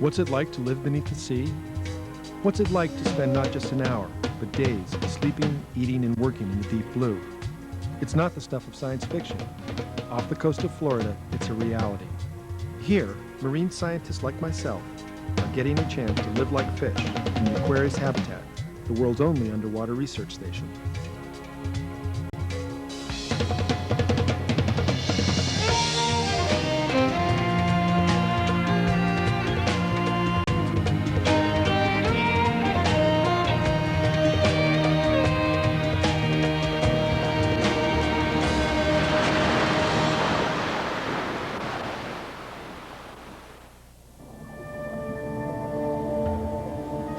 What's it like to live beneath the sea? What's it like to spend not just an hour, but days sleeping, eating, and working in the deep blue? It's not the stuff of science fiction. Off the coast of Florida, it's a reality. Here, marine scientists like myself are getting a chance to live like fish in the Aquarius habitat, the world's only underwater research station.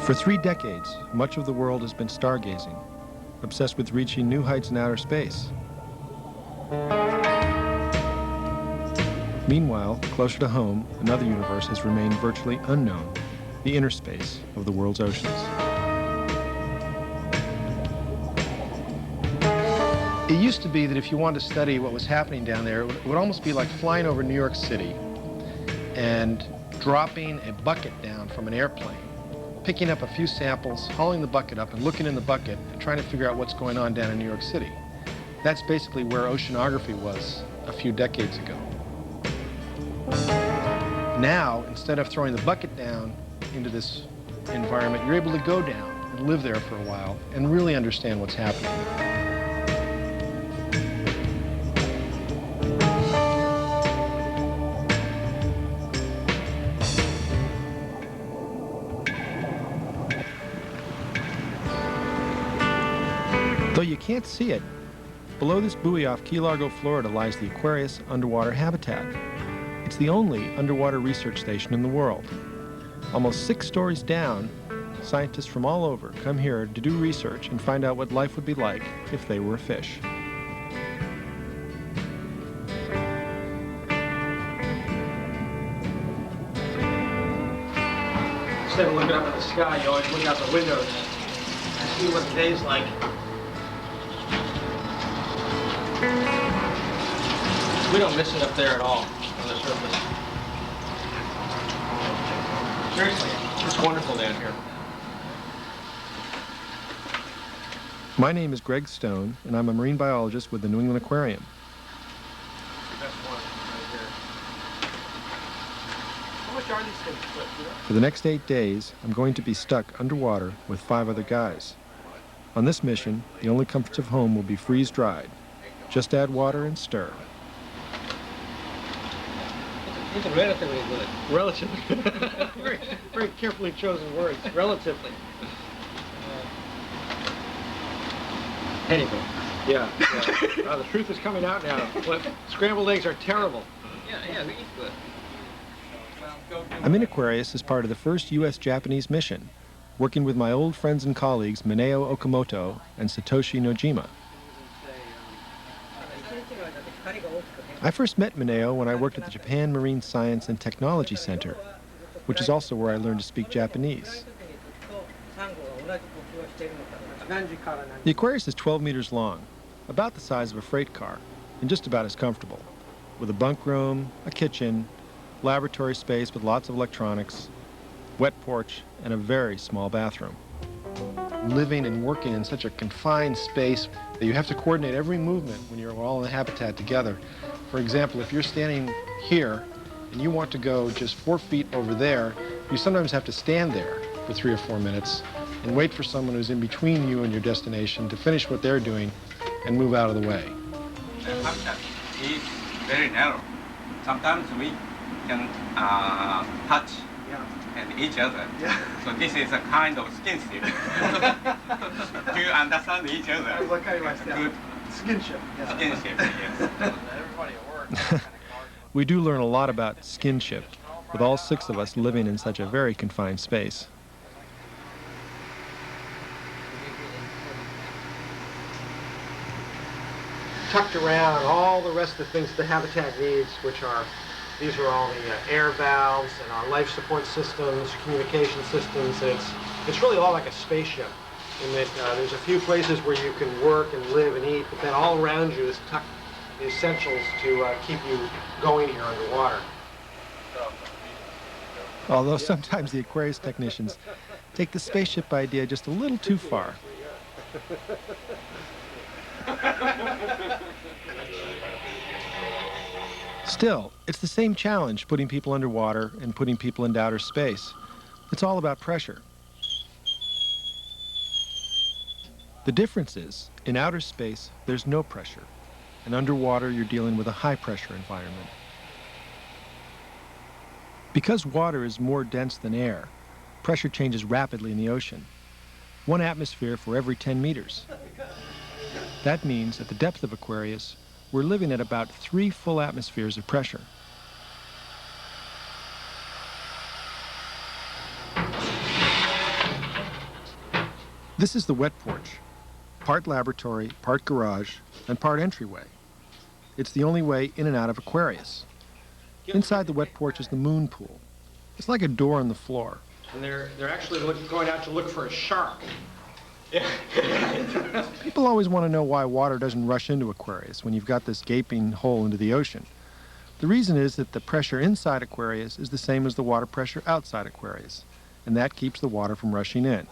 For 3 decades, much of the world has been stargazing, obsessed with reaching new heights in outer space. Meanwhile, closer to home, another universe has remained virtually unknown, the inner space of the world's oceans. It used to be that if you wanted to study what was happening down there, it would almost be like flying over New York City and dropping a bucket down from an airplane, picking up a few samples, hauling the bucket up and looking in the bucket and trying to figure out what's going on down in New York City. That's basically where oceanography was a few decades ago. Now, instead of throwing the bucket down into this environment, you're able to go down and live there for a while and really understand what's happening. Though you can't see it, below this buoy off Key Largo, Florida lies the Aquarius underwater habitat. It's the only underwater research station in the world. Almost 6 stories down, scientists from all over come here to do research and find out what life would be like if they were a fish. Instead of looking up at the sky, you always look out the window and see what the day's like. We don't miss it up there at all on the surface. Seriously, it's wonderful down here. My name is Greg Stone, and I'm a marine biologist with the New England Aquarium. That's one right here. How much are these things put, you know? For the next 8 days, I'm going to be stuck underwater with 5 other guys. On this mission, the only comforts of home will be freeze-dried. Just add water and stir. It's relatively good. Relatively. very, very carefully chosen words. Relatively. Anyway. Yeah. The truth is coming out now. Scrambled eggs are terrible. Yeah, they eat good. I'm in Aquarius as part of the first U.S.-Japanese mission, working with my old friends and colleagues Mineo Okamoto and Satoshi Nojima. I first met Mineo when I worked at the Japan Marine Science and Technology Center, which is also where I learned to speak Japanese. The Aquarius is 12 meters long, about the size of a freight car, and just about as comfortable, with a bunk room, a kitchen, laboratory space with lots of electronics, wet porch, and a very small bathroom. Living and working in such a confined space that you have to coordinate every movement when you're all in the habitat together. For example, if you're standing here and you want to go just 4 feet over there, you sometimes have to stand there for 3 or 4 minutes and wait for someone who's in between you and your destination to finish what they're doing and move out of the way. The habitat is very narrow. Sometimes we can touch and each other. So this is a kind of skinship. Do you understand each other? What kind of Good skinship? skinship, yes. Everybody at work. We do learn a lot about skinship, with all 6 of us living in such a very confined space. Tucked around all the rest of the things the habitat needs, which are, these are all the air valves and our life support systems, communication systems. It's really all like a spaceship in that there's a few places where you can work and live and eat, but then all around you is tucked the essentials to keep you going here underwater. Although sometimes the Aquarius technicians take the spaceship idea just a little too far. Still, it's the same challenge putting people underwater and putting people into outer space. It's all about pressure. The difference is, in outer space, there's no pressure, and underwater you're dealing with a high-pressure environment. Because water is more dense than air, pressure changes rapidly in the ocean. 1 atmosphere for every 10 meters. That means at the depth of Aquarius, we're living at about 3 full atmospheres of pressure. This is the wet porch, part laboratory, part garage, and part entryway. It's the only way in and out of Aquarius. Inside the wet porch is the moon pool. It's like a door on the floor. And they're actually going out to look for a shark. People always want to know why water doesn't rush into Aquarius when you've got this gaping hole into the ocean. The reason is that the pressure inside Aquarius is the same as the water pressure outside Aquarius, and that keeps the water from rushing in.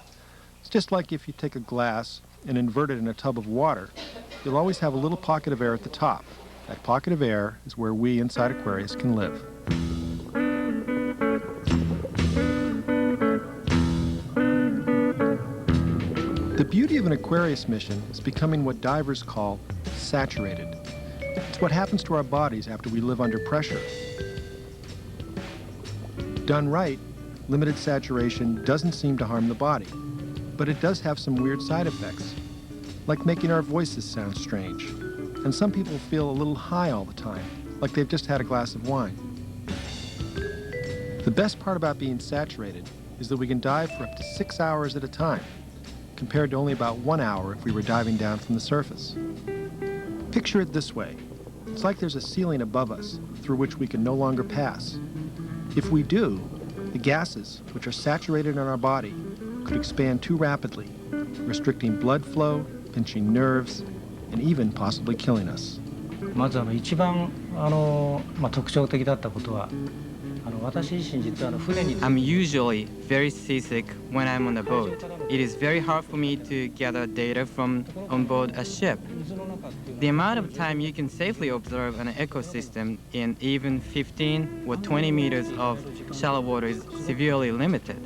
It's just like if you take a glass and invert it in a tub of water, you'll always have a little pocket of air at the top. That pocket of air is where we inside Aquarius can live. The beauty of an Aquarius mission is becoming what divers call saturated. It's what happens to our bodies after we live under pressure. Done right, limited saturation doesn't seem to harm the body, but it does have some weird side effects, like making our voices sound strange. And some people feel a little high all the time, like they've just had a glass of wine. The best part about being saturated is that we can dive for up to 6 hours at a time, compared to only about 1 hour if we were diving down from the surface. Picture it this way. It's like there's a ceiling above us through which we can no longer pass. If we do, the gases, which are saturated in our body, could expand too rapidly, restricting blood flow, pinching nerves, and even possibly killing us. まず一番特徴的だったことは I'm usually very seasick when I'm on a boat. It is very hard for me to gather data from on board a ship. The amount of time you can safely observe an ecosystem in even 15 or 20 meters of shallow water is severely limited.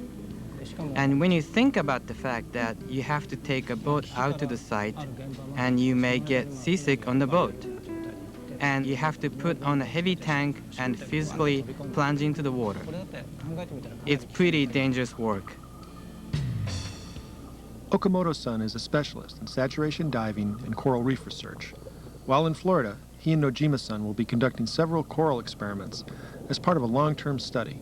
And when you think about the fact that you have to take a boat out to the site and you may get seasick on the boat, and you have to put on a heavy tank and physically plunge into the water. It's pretty dangerous work. Okamoto-san is a specialist in saturation diving and coral reef research. While in Florida, he and Nojima-san will be conducting several coral experiments as part of a long-term study.